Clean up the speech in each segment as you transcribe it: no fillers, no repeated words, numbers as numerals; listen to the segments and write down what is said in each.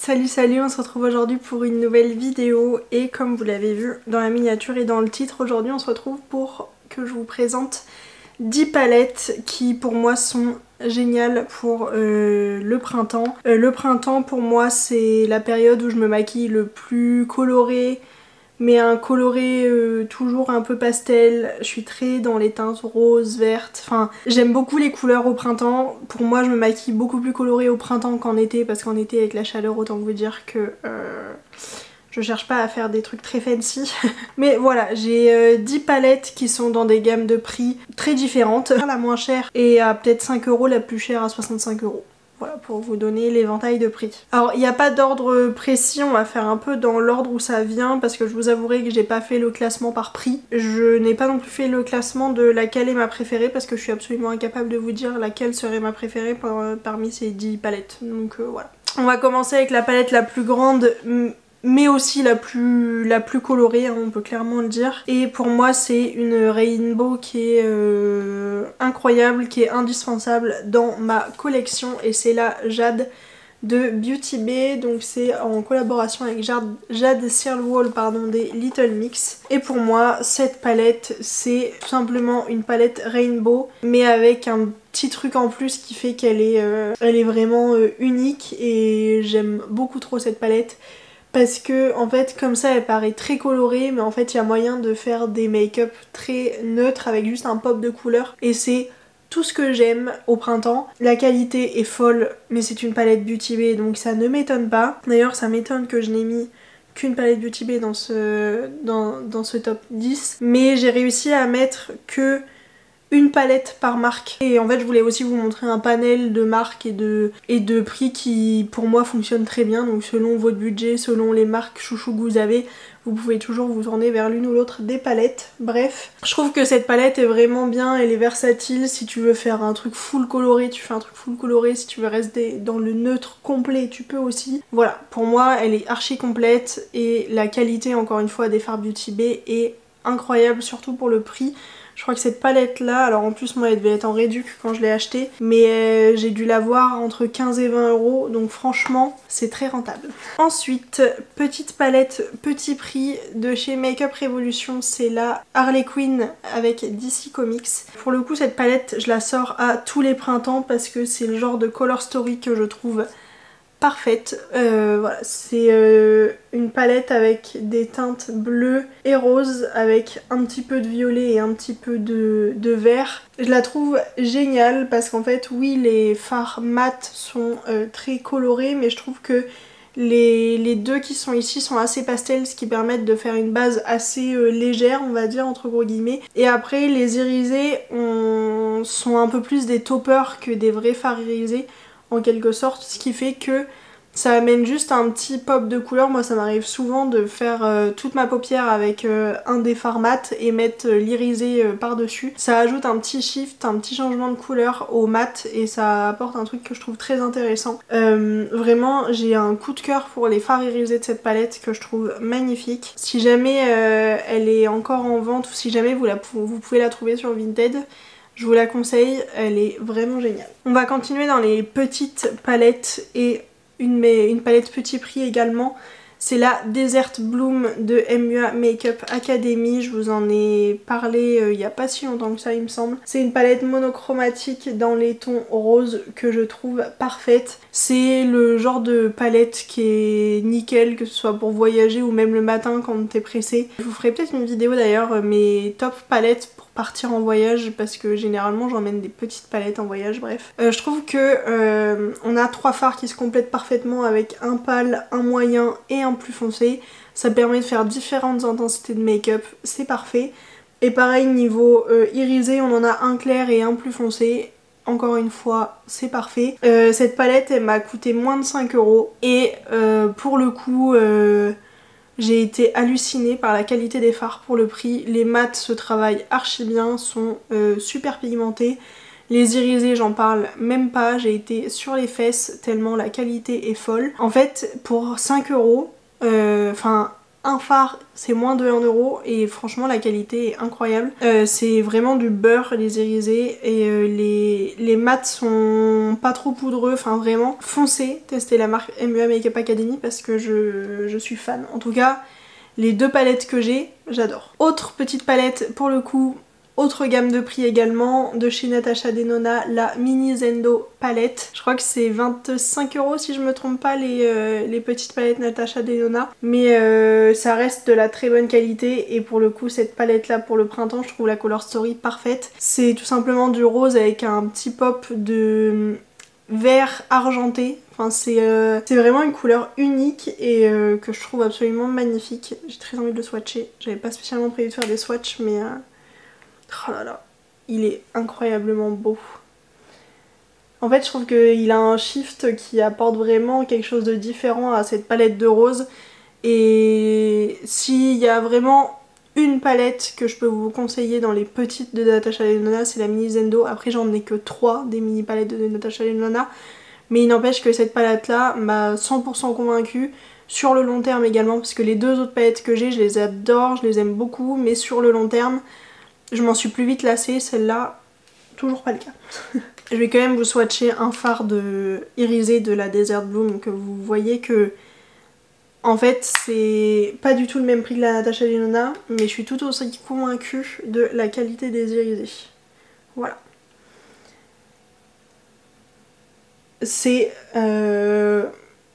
Salut salut, on se retrouve aujourd'hui pour une nouvelle vidéo et comme vous l'avez vu dans la miniature et dans le titre, aujourd'hui on se retrouve pour que je vous présente 10 palettes qui pour moi sont géniales pour le printemps. Le printemps pour moi c'est la période où je me maquille le plus coloré, mais un coloré toujours un peu pastel. Je suis très dans les teintes roses, vertes, enfin j'aime beaucoup les couleurs au printemps. Pour moi je me maquille beaucoup plus coloré au printemps qu'en été, parce qu'en été avec la chaleur autant vous dire que je cherche pas à faire des trucs très fancy. Mais voilà, j'ai 10 palettes qui sont dans des gammes de prix très différentes. La moins chère est à peut-être 5 €, la plus chère à 65 €. Voilà, pour vous donner l'éventail de prix. Alors il n'y a pas d'ordre précis, on va faire un peu dans l'ordre où ça vient, parce que je vous avouerai que j'ai pas fait le classement par prix. Je n'ai pas non plus fait le classement de laquelle est ma préférée, parce que je suis absolument incapable de vous dire laquelle serait ma préférée parmi ces 10 palettes. Donc voilà. On va commencer avec la palette la plus grande, mais aussi la plus colorée, hein, on peut clairement le dire. Et pour moi c'est une Rainbow qui est incroyable, qui est indispensable dans ma collection, et c'est la Jade de Beauty Bay, donc c'est en collaboration avec Jade Searlwall des Little Mix. Et pour moi cette palette c'est tout simplement une palette Rainbow, mais avec un petit truc en plus qui fait qu'elle est, elle est vraiment unique, et j'aime beaucoup trop cette palette. Parce que en fait comme ça elle paraît très colorée, mais en fait il y a moyen de faire des make-up très neutres avec juste un pop de couleur, et c'est tout ce que j'aime au printemps. La qualité est folle, mais c'est une palette Beauty Bay donc ça ne m'étonne pas. D'ailleurs ça m'étonne que je n'ai mis qu'une palette Beauty Bay dans ce top 10, mais j'ai réussi à mettre que une palette par marque. Et en fait je voulais aussi vous montrer un panel de marques et de prix qui pour moi fonctionne très bien. Donc selon votre budget, selon les marques chouchou que vous avez, vous pouvez toujours vous tourner vers l'une ou l'autre des palettes. Bref, je trouve que cette palette est vraiment bien, elle est versatile. Si tu veux faire un truc full coloré, tu fais un truc full coloré. Si tu veux rester dans le neutre complet, tu peux aussi. Voilà, pour moi elle est archi complète, et la qualité encore une fois des fards Beauty Bay est incroyable, surtout pour le prix. Je crois que cette palette là, alors en plus moi elle devait être en réduc quand je l'ai achetée, mais j'ai dû l'avoir entre 15 et 20 €, donc franchement c'est très rentable. Ensuite, petite palette petit prix de chez Makeup Revolution, c'est la Harley Quinn avec DC Comics. Pour le coup cette palette je la sors à tous les printemps parce que c'est le genre de color story que je trouve parfaite. Voilà, c'est une palette avec des teintes bleues et roses avec un petit peu de violet et un petit peu de vert. Je la trouve géniale parce qu'en fait oui les fards mat sont très colorés, mais je trouve que les deux qui sont ici sont assez pastels, ce qui permettent de faire une base assez légère, on va dire entre gros guillemets. Et après les irisés sont un peu plus des toppers que des vrais fards irisés en quelque sorte, ce qui fait que ça amène juste un petit pop de couleur. Moi ça m'arrive souvent de faire toute ma paupière avec un des fards mat et mettre l'irisé par dessus. Ça ajoute un petit shift, un petit changement de couleur au mat, et ça apporte un truc que je trouve très intéressant. Vraiment j'ai un coup de cœur pour les fards irisés de cette palette que je trouve magnifique. Si jamais elle est encore en vente, ou si jamais vous pouvez la trouver sur Vinted, je vous la conseille, elle est vraiment géniale. On va continuer dans les petites palettes, et une palette petit prix également. C'est la Desert Bloom de MUA Makeup Academy. Je vous en ai parlé il n'y a pas si longtemps que ça il me semble. C'est une palette monochromatique dans les tons roses que je trouve parfaite. C'est le genre de palette qui est nickel, que ce soit pour voyager ou même le matin quand t'es pressé. Je vous ferai peut-être une vidéo d'ailleurs, mes top palettes pour partir en voyage, parce que généralement j'emmène des petites palettes en voyage, bref. Je trouve que on a 3 fards qui se complètent parfaitement avec un pâle, un moyen et un plus foncé. Ça permet de faire différentes intensités de make-up, c'est parfait. Et pareil niveau irisé, on en a un clair et un plus foncé. Encore une fois, c'est parfait. Cette palette elle m'a coûté moins de 5 €, et pour le coup j'ai été hallucinée par la qualité des fards pour le prix. Les mats se travaillent archi bien, sont super pigmentés. Les irisés j'en parle même pas, j'ai été sur les fesses tellement la qualité est folle. En fait pour 5 €, enfin un fard c'est moins de 1€ et franchement la qualité est incroyable. C'est vraiment du beurre les irisés et les mats sont pas trop poudreux, enfin vraiment foncez, testez la marque MUA Makeup Academy parce que je suis fan. En tout cas les deux palettes que j'ai, j'adore. Autre petite palette pour le coup, autre gamme de prix également, de chez Natasha Denona, la Mini Zendo palette. Je crois que c'est 25€ si je me trompe pas les petites palettes Natasha Denona. Mais ça reste de la très bonne qualité et pour le coup cette palette là pour le printemps je trouve la Color Story parfaite. C'est tout simplement du rose avec un petit pop de vert argenté. Enfin c'est vraiment une couleur unique et que je trouve absolument magnifique. J'ai très envie de le swatcher. J'avais pas spécialement prévu de faire des swatchs mais oh là là, il est incroyablement beau. En fait je trouve qu'il a un shift qui apporte vraiment quelque chose de différent à cette palette de rose. Et s'il y a vraiment une palette que je peux vous conseiller dans les petites de Natasha Denona, c'est la Mini Zendo. Après j'en ai que 3 des mini palettes de Natasha Denona. Mais il n'empêche que cette palette là m'a 100% convaincue. Sur le long terme également, parce que les deux autres palettes que j'ai, je les adore, je les aime beaucoup. Mais sur le long terme, je m'en suis plus vite lassée, celle-là, toujours pas le cas. Je vais quand même vous swatcher un fard irisé de la Desert Bloom, donc vous voyez que en fait c'est pas du tout le même prix que la Natasha Denona, mais je suis tout aussi convaincue de la qualité des irisés. Voilà. C'est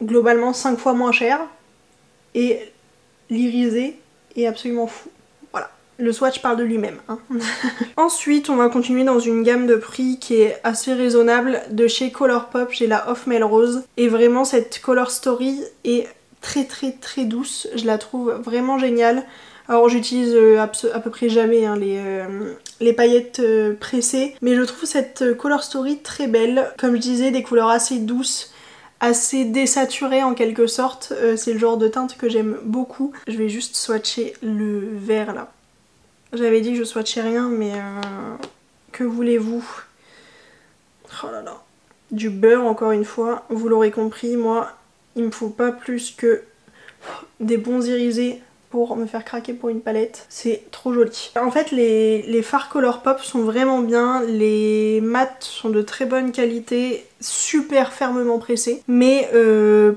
globalement 5 fois moins cher et l'irisé est absolument fou. Le swatch parle de lui-même. Hein. Ensuite, on va continuer dans une gamme de prix qui est assez raisonnable. De chez Colourpop, j'ai la Off Melrose. Et vraiment, cette Color Story est très très très douce. Je la trouve vraiment géniale. Alors j'utilise à peu près jamais hein, les paillettes pressées. Mais je trouve cette Color Story très belle. Comme je disais, des couleurs assez douces, assez désaturées en quelque sorte. C'est le genre de teinte que j'aime beaucoup. Je vais juste swatcher le vert là. J'avais dit que je swatchais rien, mais que voulez-vous? Oh là là. Du beurre encore une fois, vous l'aurez compris, moi il me faut pas plus que des bons irisés pour me faire craquer pour une palette. C'est trop joli. En fait les fards Colourpop sont vraiment bien, les mats sont de très bonne qualité, super fermement pressés, mais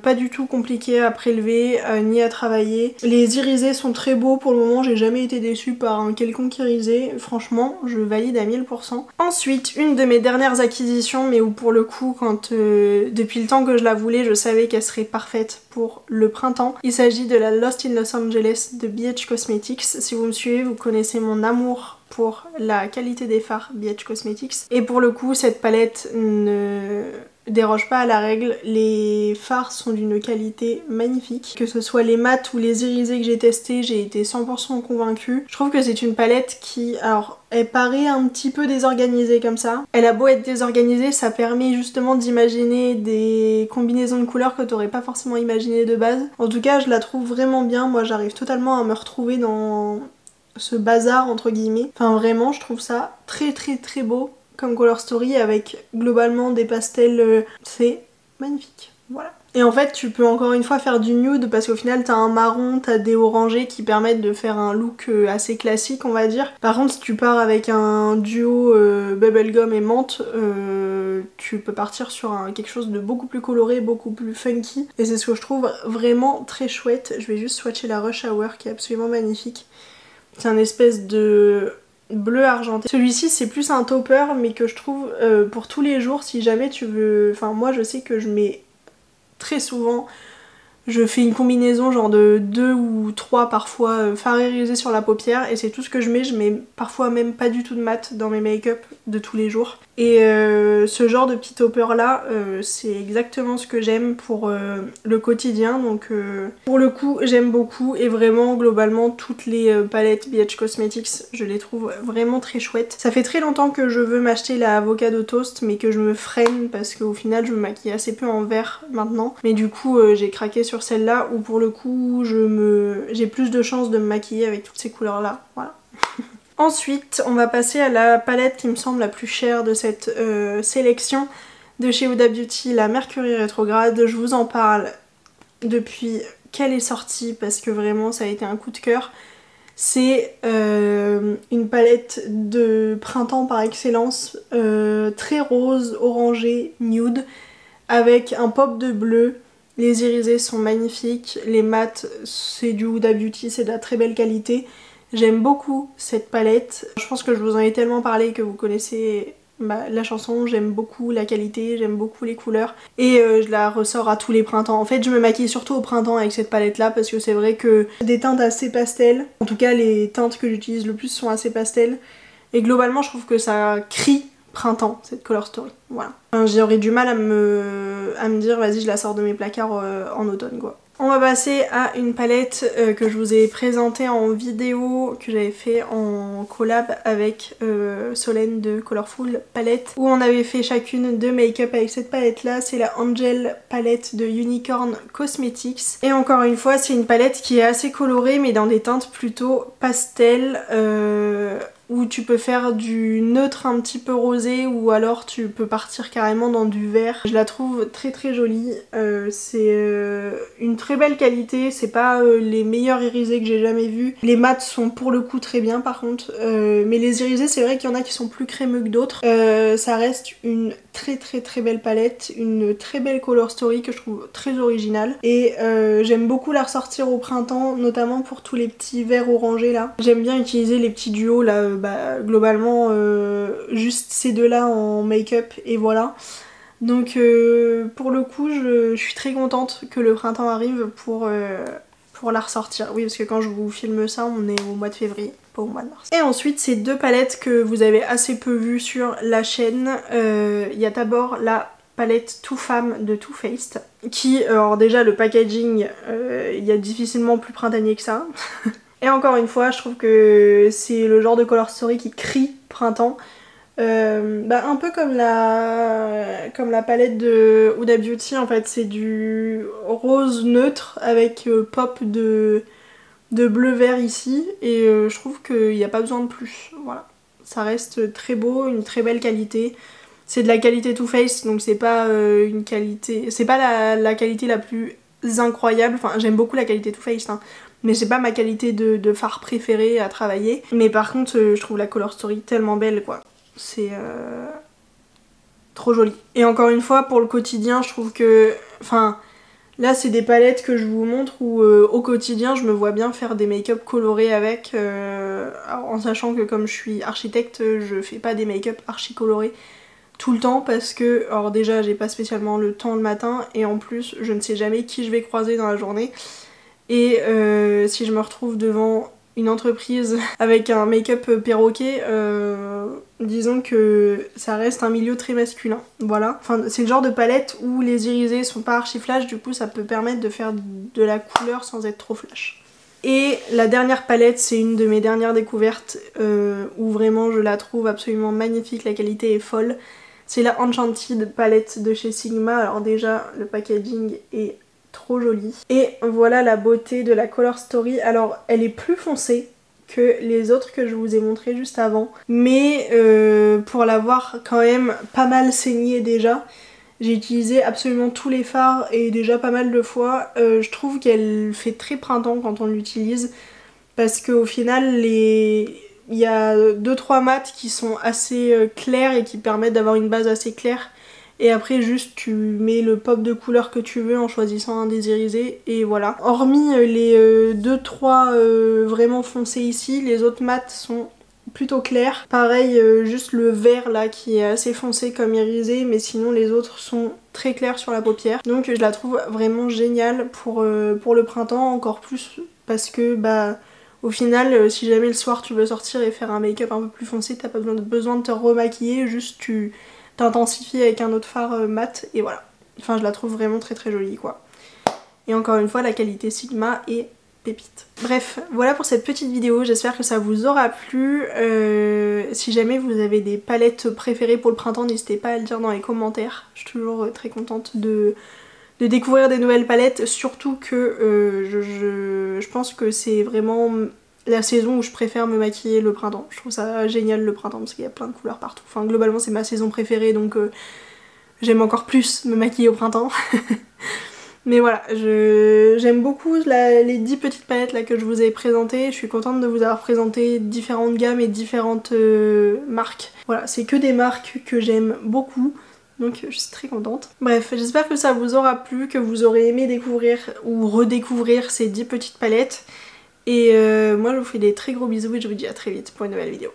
pas du tout compliqués à prélever ni à travailler. Les irisés sont très beaux pour le moment, j'ai jamais été déçue par un quelconque irisé, franchement je valide à 1000%. Ensuite, une de mes dernières acquisitions, mais où pour le coup quand depuis le temps que je la voulais, je savais qu'elle serait parfaite pour le printemps. Il s'agit de la Lost in Los Angeles de BH Cosmetics. Si vous me suivez, vous connaissez mon amour pour la qualité des fards BH Cosmetics. Et pour le coup, cette palette ne déroge pas à la règle. Les fards sont d'une qualité magnifique. Que ce soit les mats ou les irisés que j'ai testés, j'ai été 100% convaincue. Je trouve que c'est une palette qui, alors, elle paraît un petit peu désorganisée comme ça. Elle a beau être désorganisée, ça permet justement d'imaginer des combinaisons de couleurs que t'aurais pas forcément imaginé de base. En tout cas, je la trouve vraiment bien. Moi, j'arrive totalement à me retrouver dans ce bazar entre guillemets. Enfin, vraiment, je trouve ça très très très beau comme Color Story avec globalement des pastels, c'est magnifique, voilà. Et en fait tu peux encore une fois faire du nude parce qu'au final t'as un marron, t'as des orangés qui permettent de faire un look assez classique on va dire. Par contre si tu pars avec un duo bubblegum et menthe, tu peux partir sur quelque chose de beaucoup plus coloré, beaucoup plus funky. Et c'est ce que je trouve vraiment très chouette. Je vais juste swatcher la Rush Hour qui est absolument magnifique. C'est un espèce de bleu argenté. Celui-ci c'est plus un topper mais que je trouve pour tous les jours si jamais tu veux... Enfin moi je sais que je mets très souvent, je fais une combinaison genre de 2 ou 3 parfois fards irisés sur la paupière et c'est tout ce que je mets parfois même pas du tout de mat dans mes make-up de tous les jours. Et ce genre de petit topper là, c'est exactement ce que j'aime pour le quotidien. Donc pour le coup j'aime beaucoup et vraiment globalement toutes les palettes BH Cosmetics je les trouve vraiment très chouettes. Ça fait très longtemps que je veux m'acheter la Avocado Toast mais que je me freine parce qu'au final je me maquille assez peu en vert maintenant. Mais du coup j'ai craqué sur celle-là où pour le coup j'ai plus de chances de me maquiller avec toutes ces couleurs là. Voilà. Ensuite, on va passer à la palette qui me semble la plus chère de cette sélection de chez Huda Beauty, la Mercury Rétrograde. Je vous en parle depuis qu'elle est sortie parce que vraiment ça a été un coup de cœur. C'est une palette de printemps par excellence, très rose, orangé, nude, avec un pop de bleu. Les irisés sont magnifiques, les mats c'est du Huda Beauty, c'est de la très belle qualité. J'aime beaucoup cette palette, je pense que je vous en ai tellement parlé que vous connaissez la chanson, j'aime beaucoup la qualité, j'aime beaucoup les couleurs et je la ressors à tous les printemps. En fait je me maquille surtout au printemps avec cette palette là parce que c'est vrai que des teintes assez pastel, en tout cas les teintes que j'utilise le plus sont assez pastel et globalement je trouve que ça crie printemps cette Color Story, voilà. Enfin, j'aurais du mal à me dire vas-y je la sors de mes placards en automne quoi. On va passer à une palette que je vous ai présentée en vidéo que j'avais fait en collab avec Solène de Colorful Palette où on avait fait chacune deux make-up avec cette palette là. C'est la Angel palette de Unicorn Cosmetics et encore une fois c'est une palette qui est assez colorée mais dans des teintes plutôt pastel où tu peux faire du neutre un petit peu rosé ou alors tu peux partir carrément dans du vert. Je la trouve très très jolie, c'est une très belle qualité, c'est pas les meilleurs irisés que j'ai jamais vus. Les mats sont pour le coup très bien par contre, mais les irisés c'est vrai qu'il y en a qui sont plus crémeux que d'autres. Ça reste une très très très belle palette, une très belle Color Story que je trouve très originale et j'aime beaucoup la ressortir au printemps, notamment pour tous les petits verts orangés là. J'aime bien utiliser les petits duos là, globalement juste ces deux là en make-up et voilà. Donc pour le coup je suis très contente que le printemps arrive pour la ressortir. Oui parce que quand je vous filme ça on est au mois de février, pas au mois de mars. Et ensuite c'est deux palettes que vous avez assez peu vues sur la chaîne. Il y a d'abord la palette Too Femme de Too Faced qui, alors déjà le packaging, il y a difficilement plus printanier que ça. Et encore une fois je trouve que c'est le genre de Color Story qui crie printemps. Un peu comme la palette de Huda Beauty en fait, c'est du rose neutre avec pop de bleu vert ici et je trouve qu'il n'y a pas besoin de plus, voilà. Ça reste très beau, une très belle qualité. C'est de la qualité Too Faced donc c'est pas une qualité, c'est pas la qualité la plus incroyable, enfin j'aime beaucoup la qualité Too Faced hein. Mais c'est pas ma qualité de fard préférée à travailler. Mais par contre je trouve la Color Story tellement belle quoi. C'est trop joli. Et encore une fois pour le quotidien je trouve que... Enfin là c'est des palettes que je vous montre où au quotidien je me vois bien faire des make-up colorés avec. En sachant que comme je suis architecte je fais pas des make-up archi colorés tout le temps parce que alors déjà j'ai pas spécialement le temps le matin et en plus je ne sais jamais qui je vais croiser dans la journée. Et si je me retrouve devant une entreprise avec un make-up perroquet, disons que ça reste un milieu très masculin, voilà. Enfin c'est le genre de palette où les irisés sont pas archi flash, du coup ça peut permettre de faire de la couleur sans être trop flash. Et la dernière palette c'est une de mes dernières découvertes où vraiment je la trouve absolument magnifique, la qualité est folle. C'est la Enchanted palette de chez Sigma, alors déjà le packaging est trop jolie. Et voilà la beauté de la Color Story. Alors elle est plus foncée que les autres que je vous ai montré juste avant, mais pour l'avoir quand même pas mal saignée déjà, j'ai utilisé absolument tous les fards et déjà pas mal de fois. Je trouve qu'elle fait très printemps quand on l'utilise parce qu'au final il y a 2-3 mats qui sont assez clairs et qui permettent d'avoir une base assez claire. Et après juste tu mets le pop de couleur que tu veux en choisissant un des irisés et voilà. Hormis les 2-3 vraiment foncés ici, les autres mats sont plutôt clairs. Pareil juste le vert là qui est assez foncé comme irisé mais sinon les autres sont très clairs sur la paupière. Donc je la trouve vraiment géniale pour le printemps, encore plus parce que au final si jamais le soir tu veux sortir et faire un make-up un peu plus foncé, t'as pas besoin de te remaquiller, juste tu t'intensifies avec un autre fard mat et voilà. Enfin je la trouve vraiment très très jolie quoi. Et encore une fois la qualité Sigma est pépite. Bref, voilà pour cette petite vidéo, j'espère que ça vous aura plu. Si jamais vous avez des palettes préférées pour le printemps, n'hésitez pas à le dire dans les commentaires. Je suis toujours très contente de découvrir des nouvelles palettes, surtout que je pense que c'est vraiment la saison où je préfère me maquiller le printemps. Je trouve ça génial le printemps parce qu'il y a plein de couleurs partout. Enfin globalement c'est ma saison préférée donc j'aime encore plus me maquiller au printemps. Mais voilà, j'aime beaucoup les 10 petites palettes là que je vous ai présentées. Je suis contente de vous avoir présenté différentes gammes et différentes marques. Voilà, c'est que des marques que j'aime beaucoup. Donc je suis très contente. Bref, j'espère que ça vous aura plu, que vous aurez aimé découvrir ou redécouvrir ces 10 petites palettes. Et moi je vous fais des très gros bisous et je vous dis à très vite pour une nouvelle vidéo.